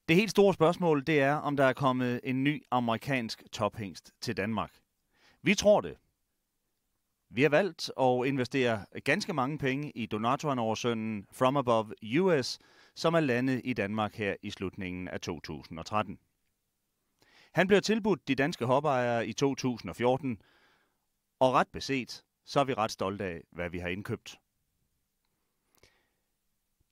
Det helt store spørgsmål, det er, om der er kommet en ny amerikansk tophingst til Danmark. Vi tror det. Vi har valgt at investere ganske mange penge i donatoren over sønnen From Above US, som er landet i Danmark her i slutningen af 2013. Han blev tilbudt de danske hopejere i 2014, og ret beset, så er vi ret stolte af, hvad vi har indkøbt.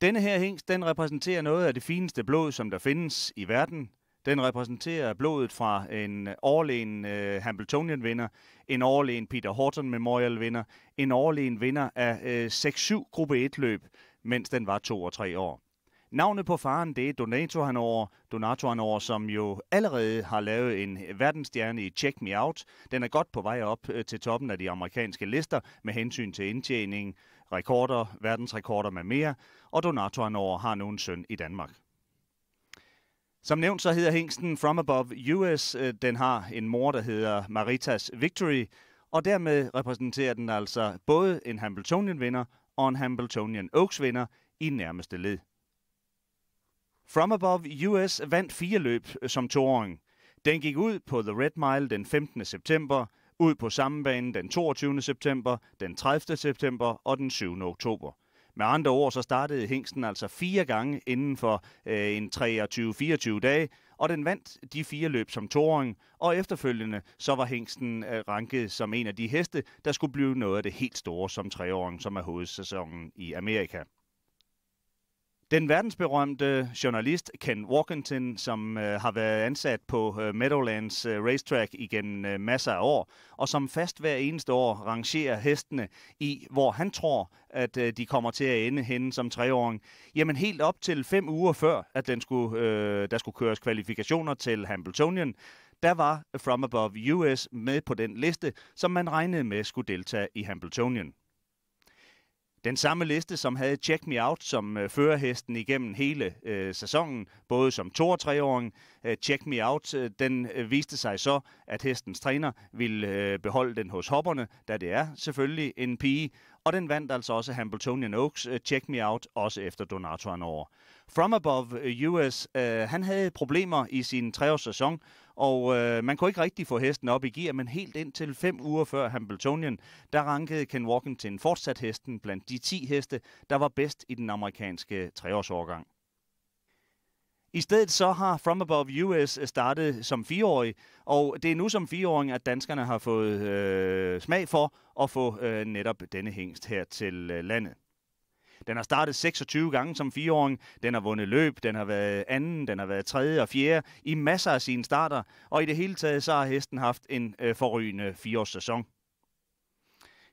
Denne her hingst, den repræsenterer noget af det fineste blod, som der findes i verden. Den repræsenterer blodet fra en overlegen Hambletonian-vinder, en overlegen Peter Horton Memorial-vinder, en overlegen vinder af 6-7 gruppe 1-løb, mens den var 2 og 3 år. Navnet på faren, det er Donator Hanover, som jo allerede har lavet en verdensstjerne i Check Me Out. Den er godt på vej op til toppen af de amerikanske lister med hensyn til indtjening, rekorder, verdensrekorder med mere, og Donator Hanover har nu en søn i Danmark. Som nævnt, så hedder hingsten From Above US. Den har en mor, der hedder Maritas Victory, og dermed repræsenterer den altså både en Hambletonian-vinder og en Hambletonian Oaks-vinder i nærmeste led. From Above US vandt 4 løb som toåring. Den gik ud på The Red Mile den 15. september, ud på samme bane den 22. september, den 30. september og den 7. oktober. Med andre ord, så startede hingsten altså 4 gange inden for en 23-24 dage, og den vandt de 4 løb som toåring, og efterfølgende så var hingsten ranket som en af de heste, der skulle blive noget af det helt store som 3-åring, som er hovedsæsonen i Amerika. Den verdensberømte journalist Ken Walkington, som har været ansat på Meadowlands Racetrack igennem masser af år, og som fast hver eneste år rangerer hestene i, hvor han tror, at de kommer til at ende henne som 3-åring. Jamen helt op til 5 uger før, at der skulle køres kvalifikationer til Hambletonian, der var From Above US med på den liste, som man regnede med skulle deltage i Hambletonian. Den samme liste, som havde Check Me Out som førerhesten igennem hele sæsonen, både som 2- og 3-åring. Check Me Out, den viste sig så, at hestens træner ville beholde den hos hopperne, da det er selvfølgelig en pige. Og den vandt altså også Hambletonian Oaks, Check Me Out, også efter Donatoren over. From Above US, han havde problemer i sin 3-års sæson, og man kunne ikke rigtig få hesten op i gear, men helt indtil 5 uger før Hambletonian, der rankede Ken Walkington fortsat hesten blandt de 10 heste, der var bedst i den amerikanske 3-årsårgang. I stedet så har From Above US startet som 4-årig, og det er nu som 4-åring, at danskerne har fået smag for at få netop denne hingst her til landet. Den har startet 26 gange som 4-åring, den har vundet løb, den har været anden, den har været tredje og fjerde i masser af sine starter, og i det hele taget så har hesten haft en forrygende 4-års sæson.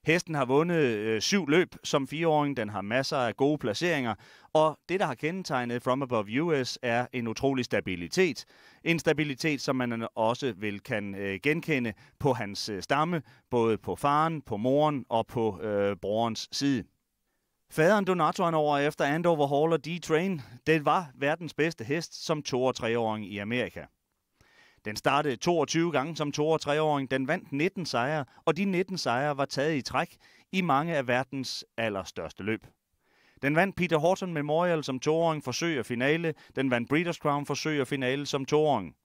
Hesten har vundet 7 løb som 4-åring, den har masser af gode placeringer, og det, der har kendetegnet From Above US, er en utrolig stabilitet. En stabilitet, som man også kan genkende på hans stamme, både på faren, på moren og på brorens side. Faderen Donatoren over efter Andover Hall og D-Train, det var verdens bedste hest som 2- og 3-åring i Amerika. Den startede 22 gange som 2- og 3-åring, den vandt 19 sejre, og de 19 sejre var taget i træk i mange af verdens allerstørste løb. Den vandt Peter Horton Memorial som 2-åring, forsøg og finale, den vandt Breeders' Crown forsøg og finale som 2-åring.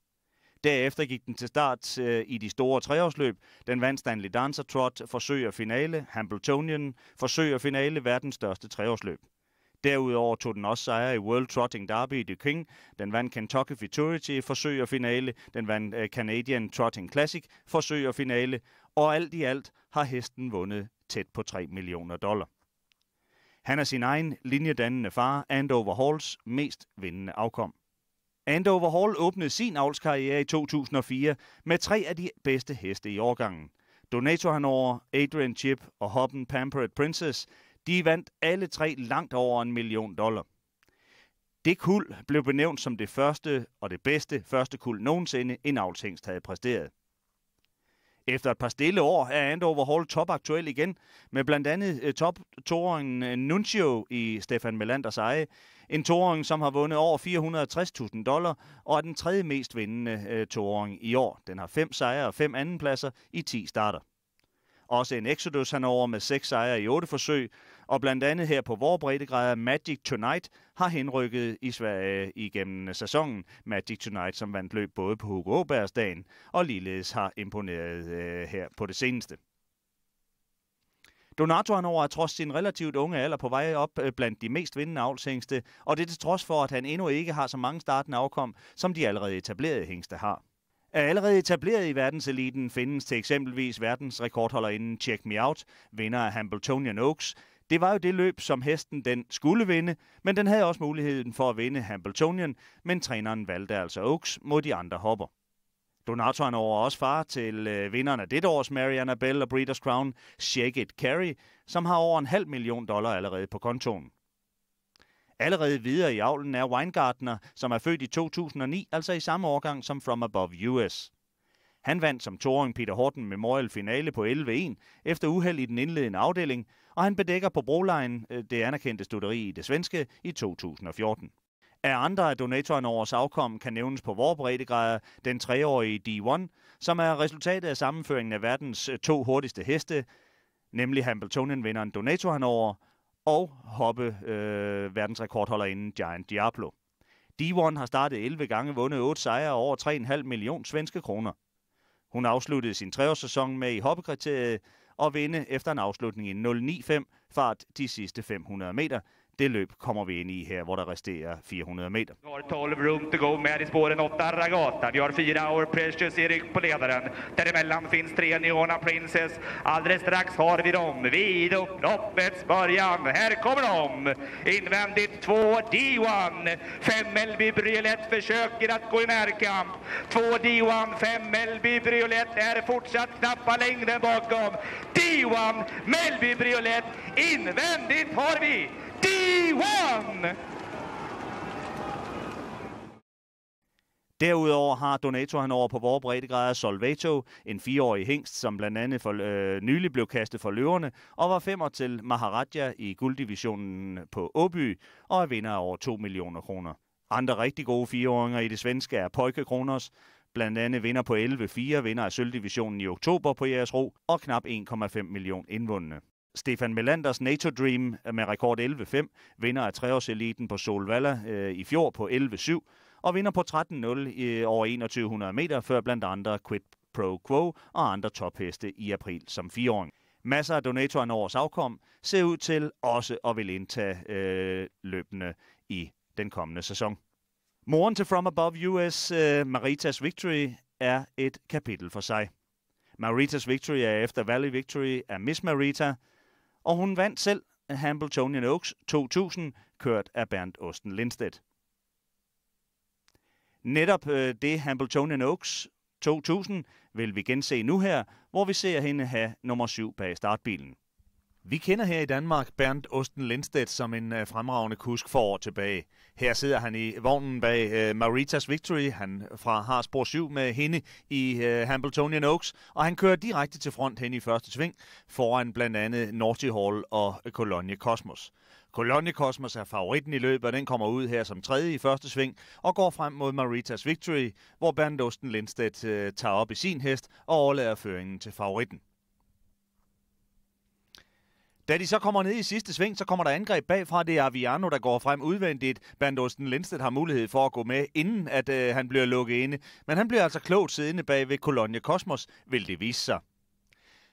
Derefter gik den til start i de store 3-årsløb. Den vandt Stanley Dancer Trot, forsøg og finale, Hambletonian, forsøg og finale, verdens største 3-årsløb. Derudover tog den også sejre i World Trotting Derby i The King. Den vandt Kentucky Futurity, forsøg og finale. Den vandt Canadian Trotting Classic, forsøg og finale. Og alt i alt har hesten vundet tæt på $3 millioner. Han er sin egen linjedannende far, Andover Halls mest vindende afkom. Andover Hall åbnede sin avlskarriere i 2004 med 3 af de bedste heste i årgangen. Donator Hanover, Adrian Chip og hoppen Pampered Princess, de vandt alle 3 langt over $1 million. Det kuld blev benævnt som det første og det bedste første kuld nogensinde en avlshingst havde præsteret. Efter et par stille år er Andover Hall topaktuel igen, med blandt andet top-toåringen Nuncio i Stefan Melanders eje. En toåring, som har vundet over $460,000 og er den 3. mest vindende toåring i år. Den har 5 sejre og 5 andenpladser i 10 starter. Også en Exodus Hanover med 6 sejre i 8 forsøg, Og blandt andet her på vores breddegrader Magic Tonight har henrykket i Sverige igennem sæsonen. Magic Tonight, som vandt løb både på Hugo Åbergsdagen og ligeledes har imponeret her på det seneste. Donato Hannover er trods sin relativt unge alder på vej op blandt de mest vindende avlshængste, og det er til trods for, at han endnu ikke har så mange startende afkom, som de allerede etablerede hængste har. Er allerede etableret i verdenseliten findes til eksempelvis verdensrekordholderinden Check Me Out, vinder af Hambletonian Oaks. Det var jo det løb, som hesten den skulle vinde, men den havde også muligheden for at vinde Hambletonian, men træneren valgte altså Oaks mod de andre hopper. Donato Hannover er også far til vinderen af dette års Mary Annabelle og Breeders' Crown, Shake It Carry, som har over $500.000 allerede på kontoen. Allerede videre i avlen er Weingartner, som er født i 2009, altså i samme årgang som From Above US. Han vandt som toåring Peter Horton Memorial finale på 11-1 efter uheld i den indledende afdeling, og han bedækker på Broline det anerkendte studeri i det svenske i 2014. Af andre af Donato Hannovers afkom kan nævnes på vores breddegrader den 3-årige D1, som er resultatet af sammenføringen af verdens 2 hurtigste heste, nemlig Hambletonian-vinderen Donato Hannover og verdensrekordholderinden Giant Diablo. D1 har startet 11 gange, vundet 8 sejre og over 3,5 millioner svenske kroner. Hun afsluttede sin 3-årssæson med i hoppekriteriet og vinde efter en afslutning i 0,95 fart de sidste 500 meter. Det løb kommer vi ind i her, hvor der resterer 400 meter. Vi har 12 room to go med i spåren 8 Ragata. Vi har 4 Hour Precious i rygg på ledaren. Däremellan finns 3 Neona Princess. Alldeles strax har vi dem vid upploppets början. Här kommer de. Invändigt 2 D1. 5 Melby Briolet försöker att gå i närkamp. 2 D1, 5 Melby Briolet är fortsatt knappa längden bakom. D1, Melby Briolet. Invändigt har vi D1! Derudover har Donato Hannover på vores breddegrader Solvato, en 4-årig hingst, som blandt andet nylig blev kastet for løverne, og var 5'er til Maharaja i gulddivisionen på Åby, og er vinder af over 2 millioner kroner. Andre rigtig gode 4-åringer i det svenske er Poike Kronos, blandt andet vinder på 11-4, vinder af sølvdivisionen i oktober på Jägersro, og knap 1,5 millioner indvundne. Stefan Melanders Nature Dream med rekord 11-5, vinder af 3-årseliten på Solvalla i fjor på 11-7, og vinder på 13-0 over 2100 meter, før blandt andre Quid Pro Quo og andre topheste i april som 4-åring. Masser af Donato Hannovers afkom ser ud til også at vil indtage løbende i den kommende sæson. Moren til From Above US, Maritas Victory, er et kapitel for sig. Maritas Victory er efter Valley Victory af Miss Marita, og hun vandt selv Hambletonian Oaks 2000, kørt af Bernd Osten Lindstedt. Netop det Hambletonian Oaks 2000 vil vi gense nu her, hvor vi ser hende have nummer 7 bag startbilen. Vi kender her i Danmark Bernd Osten Lindstedt som en fremragende kusk for år tilbage. Her sidder han i vognen bag Maritas Victory. Han har spor 7 med hende i Hambletonian Oaks, og han kører direkte til front hen i første sving, foran blandt andet Naughty Hall og Cologne Cosmos. Cologne Cosmos er favoritten i løbet, og den kommer ud her som tredje i første sving og går frem mod Maritas Victory, hvor Bernd Osten Lindstedt tager op i sin hest og overlader føringen til favoritten. Da de så kommer ned i sidste sving, så kommer der angreb bagfra. Det er Aviano, der går frem udvendigt. Bernd Osten Lindstedt har mulighed for at gå med, inden at han bliver lukket inde. Men han bliver altså klogt siddende bag ved Cologne Cosmos, vil det vise sig.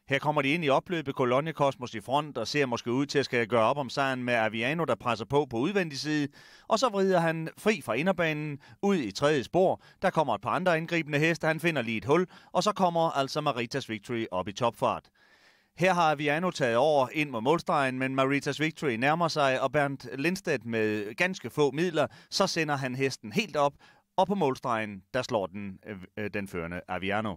Her kommer de ind i opløbet, Cologne Cosmos i front, og ser måske ud til at skal gøre op om sejren med Aviano, der presser på udvendig side. Og så vrider han fri fra inderbanen ud i tredje spor. Der kommer et par andre indgribende heste, han finder lige et hul, og så kommer altså Maritas Victory op i topfart. Her har Aviano taget over ind mod målstregen, men Maritas Victory nærmer sig, og Bernd Lindstedt med ganske få midler, så sender han hesten helt op, og på målstregen, der slår den førende Aviano.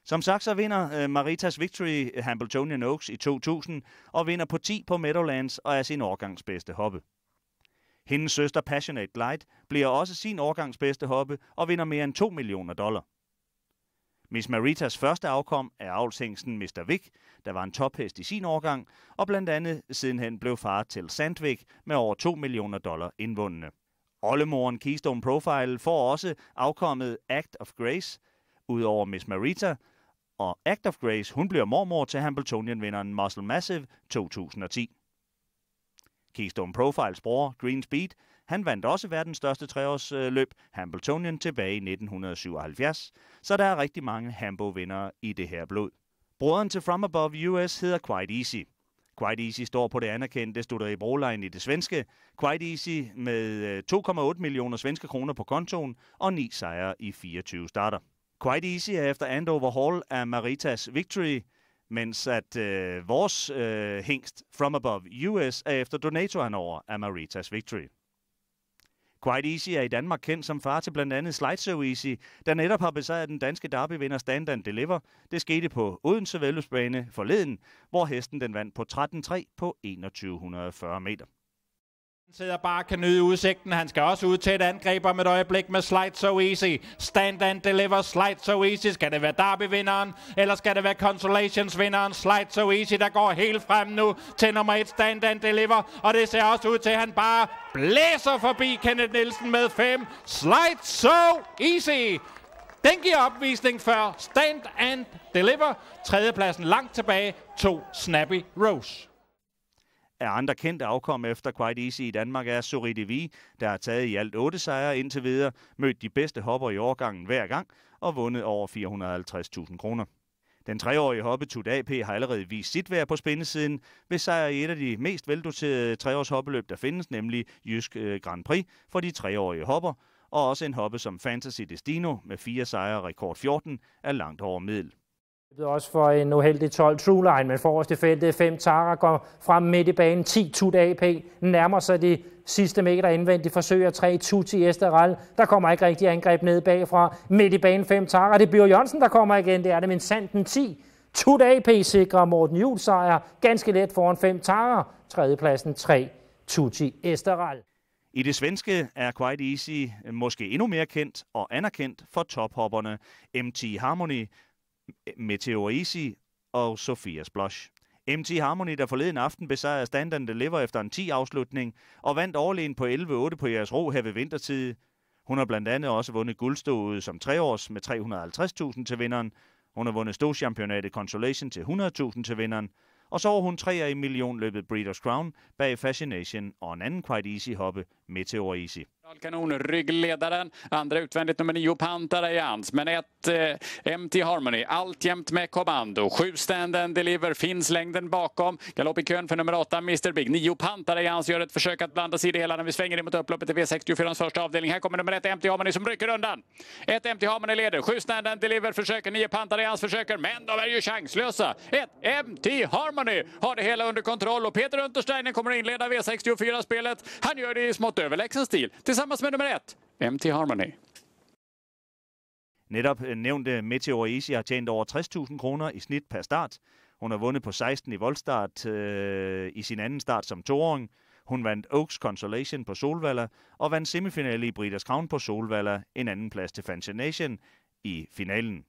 Som sagt, så vinder Maritas Victory Hambletonian Oaks i 2000, og vinder på 10 på Meadowlands og er sin årgangs bedste hoppe. Hendes søster Passionate Light bliver også sin årgangs bedste hoppe, og vinder mere end $2 millioner. Miss Maritas første afkom er avlshængsten Mr. Vic, der var en tophest i sin årgang, og blandt andet sidenhen blev far til Sandvik med over $2 millioner indvundne. Oldemoren Keystone Profile får også afkommet Act of Grace, udover Miss Marita, Og Act of Grace, hun bliver mormor til Hambletonian-vinderen Muscle Massive 2010. Keystone Profiles bror, Green Speed, han vandt også verdens største treårsløb, Hambletonian, tilbage i 1977, så der er rigtig mange Hambo-vindere i det her blod. Broderen til From Above US hedder Quite Easy. Quite Easy står på det anerkendte Stuteri Broline i det svenske. Quite Easy med 2,8 millioner svenske kroner på kontoen og 9 sejre i 24 starter. Quite Easy er efter Andover Hall af Maritas Victory, mens at vores hingst From Above US er efter Donator Hanover af Maritas Victory. Quite Easy er i Danmark kendt som far til blandt andet Slide So Easy, der netop har besejret den danske derbyvinder Stand and Deliver. Det skete på Odense Væddeløbsbane forleden, hvor hesten den vandt på 13.3 på 2140 meter. Han sidder bare og kan nyde udsigten. Han skal også ud til et angreb om et øjeblik med Slide So Easy. Stand and Deliver, Slide So Easy. Skal det være derbyvinderen, eller skal det være Consolations-vinderen Slide So Easy, der går helt frem nu til nummer 1 Stand and Deliver. Og det ser også ud til, at han bare blæser forbi Kenneth Nielsen med 5. Slide So Easy. Den giver opvisning før Stand and Deliver. Tredjepladsen langt tilbage, 2 Snappy Rose. Af andre kendte afkom efter Quite Easy i Danmark er Soridi V, der har taget i alt 8 sejre indtil videre, mødt de bedste hopper i årgangen hver gang og vundet over 450.000 kroner. Den 3-årige hoppe Tud AP har allerede vist sit værd på spændesiden ved sejr i et af de mest veldoterede 3-års hoppeløb, der findes, nemlig Jysk Grand Prix for de 3-årige hopper, og også en hoppe som Fantasy Destino med 4 sejre og rekord 14 er langt over middel. Det er også for en uheldig 12 True Line, men forrest i feltet 5 Tara går frem midt i banen. 10 Tud AP nærmer sig de sidste meter indvendigt. Forsøger 3 Tutti Esteral. Der kommer ikke rigtig angreb ned bagfra. Midt i banen 5 Tara. Det er Bjørn Jørgensen, der kommer igen. Det er det, men Sanden 10. Tud AP sikrer Morten Juhl sejr. Ganske let foran 5 Tara. Tredjepladsen 3 Tutti Esteral. I det svenske er Quite Easy måske endnu mere kendt og anerkendt for tophopperne MT Harmony, Meteor Easy og Sophia's Blush. MT Harmony, der forleden aften besejrede Stand and Deliver efter en 10-afslutning og vandt overlegen på 11.8 på jeres ro her ved vintertid. Hun har blandt andet også vundet guldstået som 3-års med 350.000 til vinderen. Hun har vundet Storchampionatet Consolation til 100.000 til vinderen. Og så var hun 3'er i millionløbet Breeders' Crown bag Fascination og en anden Quite Easy hoppe, Meteor Easy. Kanon, ryggledaren, andra utvändigt nummer 9 Pantarajans, men 1 MT Harmony, alltjämt med kommando. 7 Stand and Deliver, finns längden bakom. Galopp i kön för nummer 8 Mr. Big. 9 Pantarajans gör ett försök att blanda sig i det hela när vi svänger in mot upploppet i V64 första avdelning. Här kommer nummer 1 MT Harmony som rycker undan. 1 MT Harmony leder, 7 Stand and Deliver försöker, 9 Pantarajans försöker, men de är ju chanslösa. 1 MT Harmony har det hela under kontroll och Peter Untersteiner kommer att inleda V64-spelet. Han gör det i smått överlägsen stil. Tillsammans med nummer 1, MT Harmony. Netop nævnte Meteor Easy har tjent over 60.000 kroner i snit per start. Hun har vundet på 16 i voldstart i sin anden start som 2-åring. Hun vandt Oaks Consolation på Solvalla og vandt semifinale i Breeders' Crown på Solvalla, en anden plads til Fascination i finalen.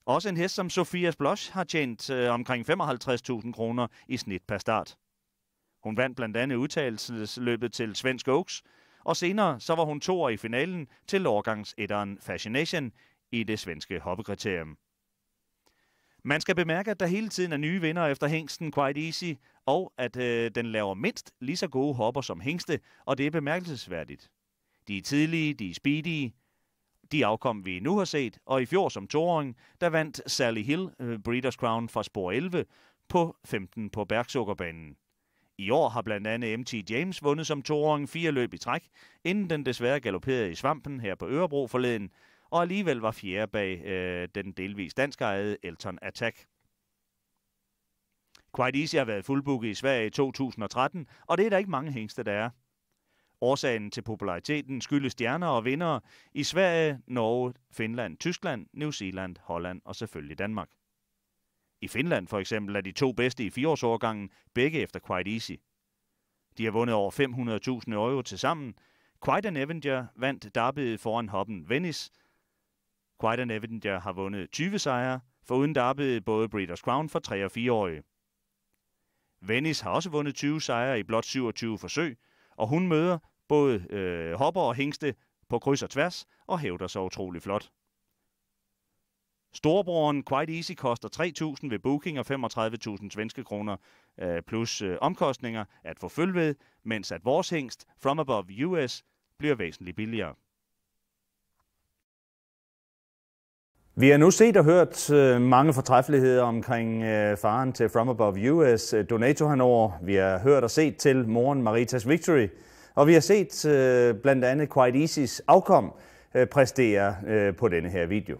Også en hest som Sophia's Blush har tjent omkring 55.000 kroner i snit per start. Hun vandt blandt andet udtagelsesløbet til Svensk Oaks, og senere så var hun 2'er i finalen til årgangsetteren Fascination i det svenske hoppekriterium. Man skal bemærke, at der hele tiden er nye vinder efter hingsten Quite Easy, og at den laver mindst lige så gode hopper som hingste, og det er bemærkelsesværdigt. De er tidlige, de er speedy, de afkom vi nu har set, og i fjor som 2-åring, der vandt Sally Hill Breeders' Crown fra spor 11 på 15 på Bergsukkerbanen. I år har blandt andet MT James vundet som 2-åring 4 løb i træk, inden den desværre galopperede i svampen her på Ørebro forleden, og alligevel var 4 bag den delvis danskejede Elton Attack. Quite Easy har været fuldbooket i Sverige i 2013, og det er der ikke mange hængste, der er. Årsagen til populariteten skyldes stjerner og vindere i Sverige, Norge, Finland, Tyskland, New Zealand, Holland og selvfølgelig Danmark. I Finland for eksempel er de 2 bedste i 4-årsårgangen begge efter Quite Easy. De har vundet over 500.000 euro til sammen. Quite and Avenger vandt derbyet foran hoppen Venice. Quite and Avenger har vundet 20 sejre, foruden derbyet både Breeders' Crown for 3- og 4-årige. Venice har også vundet 20 sejre i blot 27 forsøg, og hun møder både hopper og hingste på kryds og tværs og hævder sig utrolig flot. Storebroren Quite Easy koster 3.000 ved booking og 35.000 svenske kroner plus omkostninger at få følge ved, mens at vores hingst From Above US bliver væsentligt billigere. Vi har nu set og hørt mange fortræffeligheder omkring faren til From Above US, Donato Hanover. Vi har hørt og set til moren Maritas Victory, og vi har set blandt andet Quite Easys afkom præstere på denne her video.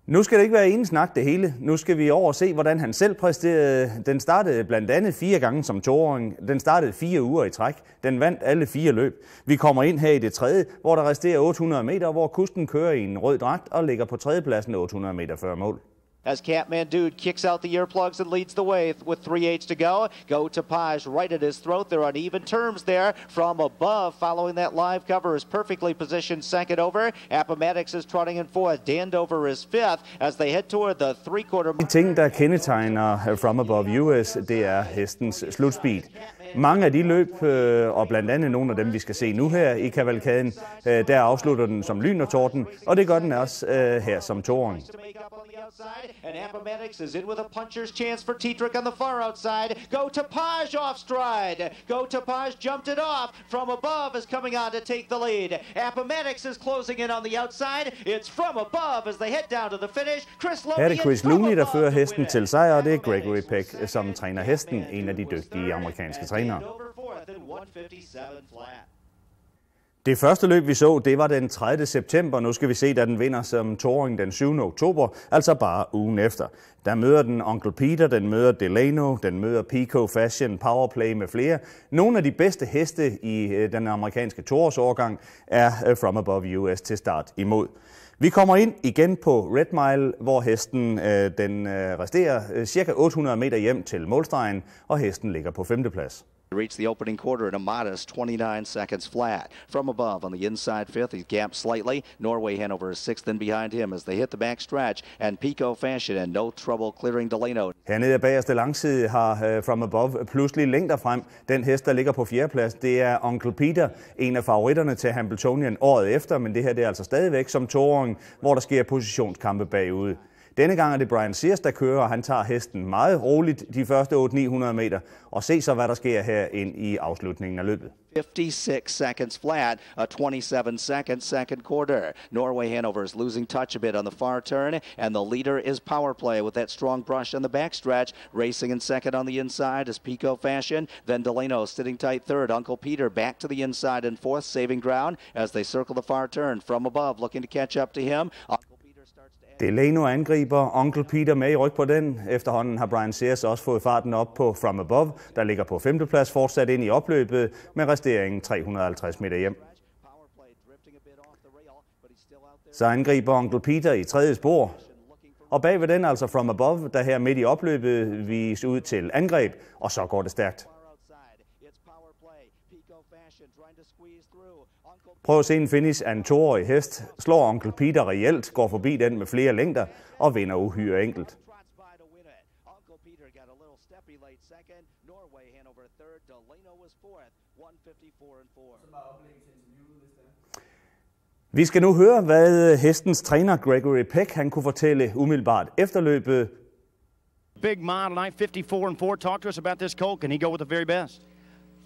Nu skal det ikke være en snak det hele. Nu skal vi over og se, hvordan han selv præsterede. Den startede blandt andet 4 gange som toåring. Den startede 4 uger i træk. Den vandt alle 4 løb. Vi kommer ind her i det tredje, hvor der resterer 800 meter, hvor kusten kører i en rød dragt og ligger på tredjepladsen 800 meter før mål. As Catman Dude kicks out the earplugs and leads the way with 3/8 to go. Go to Page right at his throat. They're on even terms there. From Above, following that live cover, is perfectly positioned second over. Appomattox is trotting in fourth. Dandover is fifth as they head toward the three-quarter mile. De ting, der kendetegner From Above US, det er hestens slutspeed. Mange af de løb, og blandt andet nogle af dem, vi skal se nu her i kavalkaden, der afslutter den som lyn og torden, og det gør den også her som toåring. And Appomattox is in with a puncher's chance for Tetrick on the far outside. Go to Page off stride. Go to Page jumped it off. From Above is coming on to take the lead. Appomattox is closing in on the outside. It's From Above as they head down to the finish. Her er det Chris Looney, der fører hesten til sejr, og det er Gregory Peck, som træner hesten, en af de dygtige amerikanske trænere. Det første løb, vi så, det var den 30. september. Nu skal vi se, da den vinder som toåring den 7. oktober, altså bare ugen efter. Der møder den Uncle Peter, den møder Delano, den møder Pico Fashion, Powerplay med flere. Nogle af de bedste heste i den amerikanske toårsårgang er From Above US til start imod. Vi kommer ind igen på Red Mile, hvor hesten den resterer cirka 800 meter hjem til målstregen, og hesten ligger på 5. plads. Reach the opening quarter at a modest 29 seconds flat. From Above on the inside fifth, he's gapped slightly. Norway Hanover is sixth in behind him as they hit the back stretch. And Pico Fashion and no trouble clearing Delano. Hernede af bagerste langside har From Above pludselig længder frem. Den hest, der ligger på 4. plads, det er Uncle Peter, en af favoritterne til Hambletonian året efter. Men det her det er altså stadigvæk som toåring, hvor der sker positionskampe bagude. Denne gang er det Brian Sears, der kører, og han tager hesten meget roligt de første 800-900 meter. Og se så, hvad der sker her ind i afslutningen af løbet. 56 seconds flat, a 27-second second quarter. Norway Hanover is losing touch a bit on the far turn, and the leader is Powerplay with that strong brush on the backstretch. Racing in second on the inside is Pico Fashion, then Delano sitting tight third. Uncle Peter back to the inside and fourth, saving ground as they circle the far turn. From Above looking to catch up to him. Delano angriber, Uncle Peter med i ryg på den. Efterhånden har Brian Sears også fået farten op på From Above, der ligger på 5. plads, fortsat ind i opløbet med resteringen 350 meter hjem. Så angriber Uncle Peter i 3. spor. Og bagved den altså From Above, der her midt i opløbet viser ud til angreb, og så går det stærkt. Prøv at se en finish af en toårig hest. Slår Uncle Peter reelt, går forbi den med flere længder og vinder uhyre enkelt. Vi skal nu høre, hvad hestens træner Gregory Peck han kunne fortælle umiddelbart efter løbet. Big mile tonight, 54-4. Talk to us about this colt. Can he go with the very best?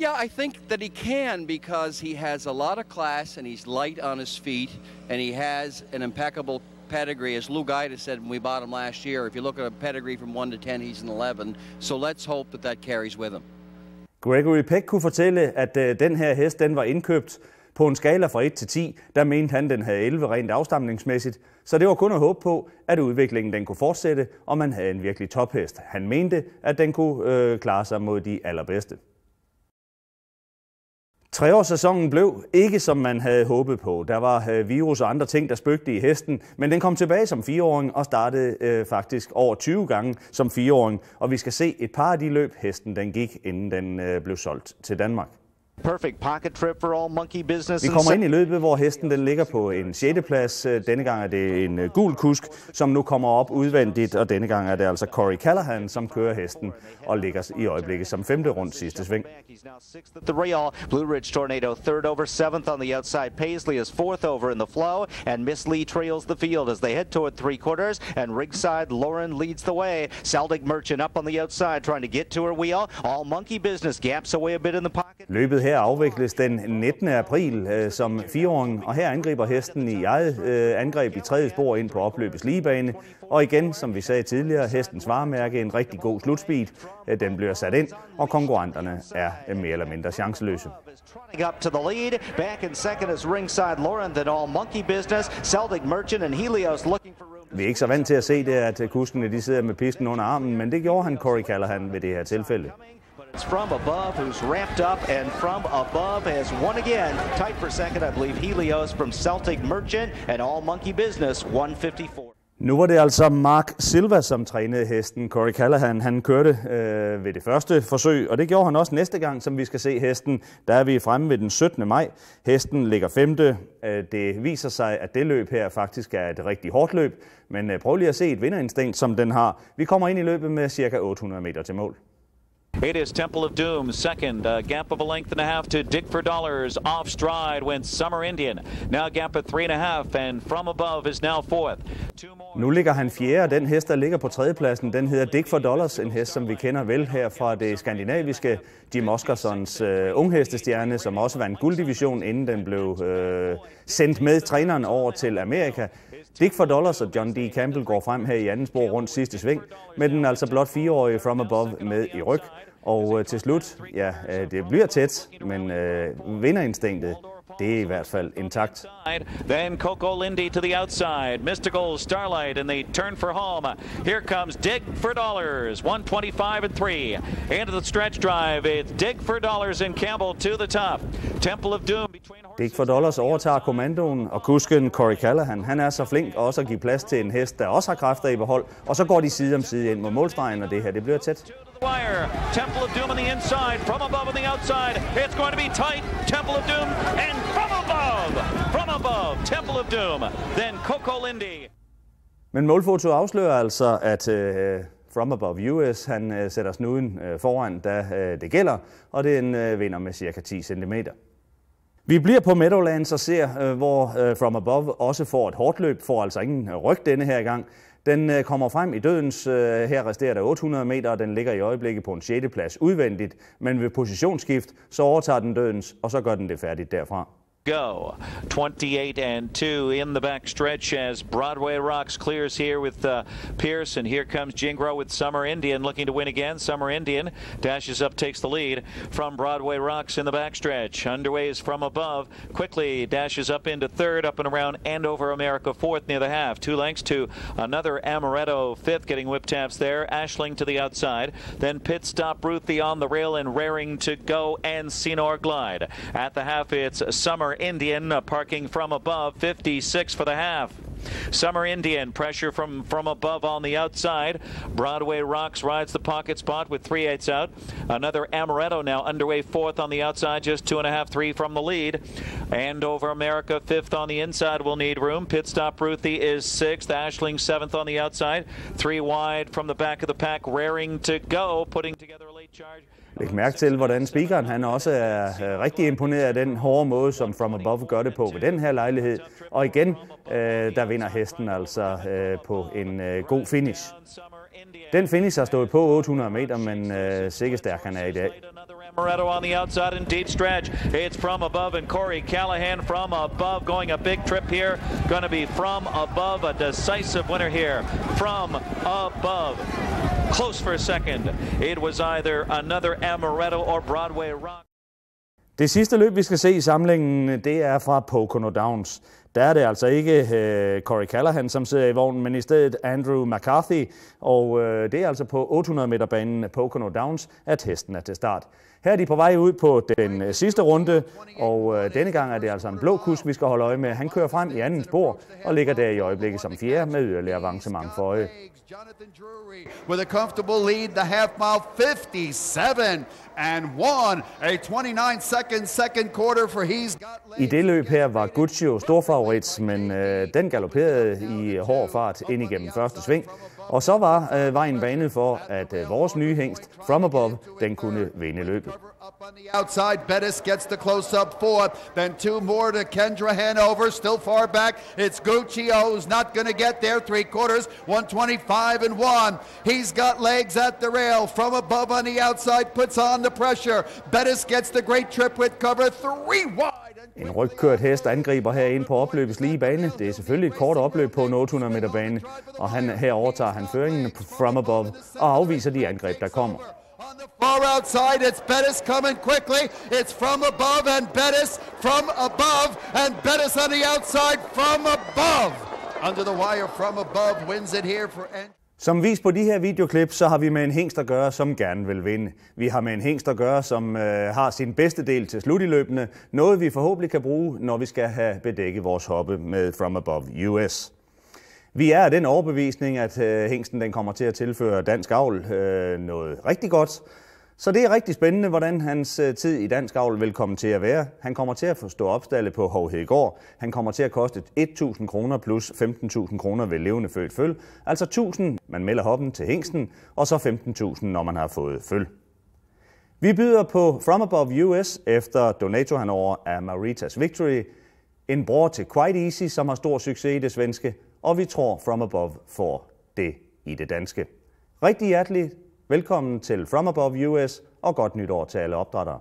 Yeah, I think that he can because he has a lot of class and he's light on his feet and he has an impeccable pedigree. As Lou Guida said when we bought him last year, if you look at a pedigree from 1 to 10, he's an 11. So let's hope that carries with him. Gregory Peck kunne fortælle, at den her hest den var indkøbt på en skala fra 1 til 10. Der mente han, den havde 11 rent afstamningsmæssigt. Så det var kun at håbe på, at udviklingen den kunne fortsætte, og man havde en virkelig tophest. Han mente, at den kunne klare sig mod de allerbedste. 3-årssæsonen blev ikke, som man havde håbet på. Der var virus og andre ting, der spøgte i hesten, men den kom tilbage som 4-åring og startede faktisk over 20 gange som 4-åring. Og vi skal se et par af de løb, hesten den gik, inden den blev solgt til Danmark. Perfect pocket trip for All Monkey Business. Vi kommer ind i løbet, hvor hesten den ligger på en 6. plads. Denne gang er det en gul kusk, som nu kommer op udvendigt, og denne gang er det altså Corey Callahan, som kører hesten og ligger i øjeblikket som 5. rundt sidste sving. The Real Blue Ridge Tornado third over, 7th on the outside. Paisley is 4th over in the flow, and Miss Lee trails the field as they head toward 3/4. And ringside, Lauren leads the way. Celtic Merchant up on the outside, trying to get to her wheel. All Monkey Business gaps away a bit in the pocket. Løbet her afvikles den 19. april som 4-åring, og her angriber hesten i eget angreb i 3. spor ind på opløbets ligebane. Og igen, som vi sagde tidligere, hestens varemærke, en rigtig god slutspeed. Den bliver sat ind, og konkurrenterne er mere eller mindre chanceløse. Up to the lead, back in second is ringside Lauren, then All Monkey Business, Celtic Merchant and Helios looking for room. Vi er ikke så vant til at se det, at kuskene de sidder med pisken under armen, men det gjorde han Corey Callahan ved det her tilfælde. It's From Above who's ramped up, and From Above has won again. Tight for second, I believe, Helios from Celtic Merchant, and All Monkey Business 154. Nu var det altså Mark Silva, som trænede hesten. Corey Callahan, han kørte ved det første forsøg, og det gjorde han også næste gang, som vi skal se hesten. Der er vi fremme ved den 17. maj. Hesten ligger 5. Det viser sig, at det løb her faktisk er et rigtig hårdt løb, men prøv lige at se et vinderinstinkt, som den har. Vi kommer ind i løbet med ca. 800 meter til mål. It is Temple of Doom second, a gap of a length and a half to Dig for Dollars. Off stride went Summer Indian. Now a gap of 3.5, and From Above is now 4th. Nu ligger han 4., og den hest, der ligger på 3. pladsen, den hedder Dig for Dollars, en hest, som vi kender vel her fra det skandinaviske. Jim Oscarsons unghestestjerne, som også vandt gulddivision, inden den blev sendt med træneren over til Amerika. Dig for Dollars og John D. Campbell går frem her i anden spor rundt sidste sving, med den altså blot 4-årige From Above med i ryg. Og til slut, ja, det bliver tæt, men vinderinstinktet, det er i hvert fald intakt. Then Coco Lindy to the outside. Mystical Starlight and they turn for home. Here comes Dig for Dollars. 125 and 3. Into the stretch drive. It's Dig for Dollars and Campbell to the top. Temple of Doom between Dig for Dollars overtager kommandoen, og kusken Corey Callahan, han er så flink også at give plads til en hest, der også har kræfter i behold. Og så går de side om side ind mod målstregen, og det her, det bliver tæt. Temple of Doom on the inside, From Above on the outside. It's going to be tight. Temple of Doom and From Above, Temple of Doom. Then Coco Lindy. Men målfoto afslører altså, at From Above US, han sætter snuden foran, da det gælder, og den vinder med cirka 10 cm. Vi bliver på Meadowlands og ser, hvor From Above også får et hårdt løb, får altså ingen ryg denne her gang. Den kommer frem i dødens, her resterer der 800 meter, og den ligger i øjeblikket på en 6. plads udvendigt, men ved positionsskift, så overtager den dødens, og så gør den det færdigt derfra. Go 28 and 2 in the back stretch as Broadway Rocks clears here with Pierce, and here comes Jingro with Summer Indian looking to win again. Summer Indian dashes up, takes the lead from Broadway Rocks in the back stretch. Underway is From Above, quickly dashes up into 3rd, up and around Andover America 4th near the half. 2 lengths to another Amaretto 5th, getting whip taps there. Ashling to the outside, then Pit Stop Ruthie on the rail and raring to go, and Senor Glide. At the half it's Summer Indian parking From Above, 56 for the half. Summer Indian, pressure from above on the outside. Broadway Rocks rides the pocket spot with 3/8 out. Another Amaretto now underway 4th on the outside, just 2.5, 3 from the lead. Andover America 5th on the inside will need room. Pit Stop Ruthie is 6th. Ashling 7th on the outside. 3 wide from the back of the pack, raring to go, putting together a late charge. Læg mærke til, hvordan speakeren han også er rigtig imponeret af den hårde måde, som From Above gør det på ved den her lejlighed. Og igen, der vinder hesten altså på en god finish. Den finish har stået på 800 meter, men sikkert stærk han er i dag. Amaretto on the outside in deep stretch. It's From Above and Corey Callahan. From Above going a big trip here. Gonna be From Above, a decisive winner here. From Above. Close for a second. It was either another Amaretto or Broadway Rock. Det sidste løb, vi skal se i samlingen, det er fra Pocono Downs. Der er det altså ikke Corey Callahan, som sidder i vognen, men i stedet Andrew McCarthy. Og det er altså på 800 meter banen Pocono Downs, at hesten er til start. Her er de på vej ud på den sidste runde, og denne gang er det altså en blå kusk, vi skal holde øje med. Han kører frem i anden spor og ligger der i øjeblikket som fjerde med yderligere avancement for øje. Jonathan Drury with a comfortable lead, the half mile 57 and 1, a 29 second quarter for He's Got Legs. I det løb her var Guccio storfavorit, men den galopperede i hård fart ind igennem første sving. Og så var vejen banet for, at vores nye hængst, From Above, den kunne vinde løbet. Up on the outside, Bettis gets the close-up fourth, then two more to Kendra Hanover, still far back, it's Guccio who's not going to get there, three quarters, 125 and 1. He's got legs at the rail, From Above on the outside, puts on the pressure, Bettis gets the great trip with cover, 3 wide. En rygkørt hest angriber herinde på opløbets lige bane. Det er selvfølgelig et kort opløb på en 800 meter bane, og her overtager han føringen From Above og afviser de angreb, der kommer. On the far outside, it's Bettis coming quickly. It's From Above and Bettis, From Above and Bettis on the outside, From Above. Under the wire, From Above wins it here for... Som vist på de her videoklip, så har vi med en hængst at gøre, som gerne vil vinde. Vi har med en hængst at gøre, som har sin bedste del til slut i løbende. Noget vi forhåbentlig kan bruge, når vi skal have bedækket vores hoppe med From Above US. Vi er af den overbevisning, at hængsten den kommer til at tilføre dansk avl noget rigtig godt. Så det er rigtig spændende, hvordan hans tid i dansk avl vil komme til at være. Han kommer til at få stå opstallet på Hovhedegård. Han kommer til at koste 1.000 kroner plus 15.000 kroner ved levende født føl. Altså 1.000, man melder hoppen til hængsten, og så 15.000, når man har fået føl. Vi byder på From Above US efter Donato Hanover af Maritas Victory. En bror til Quite Easy, som har stor succes i det svenske, og vi tror From Above får det i det danske. Rigtig hjertelig velkommen til From Above US, og godt nytår til alle opdrættere.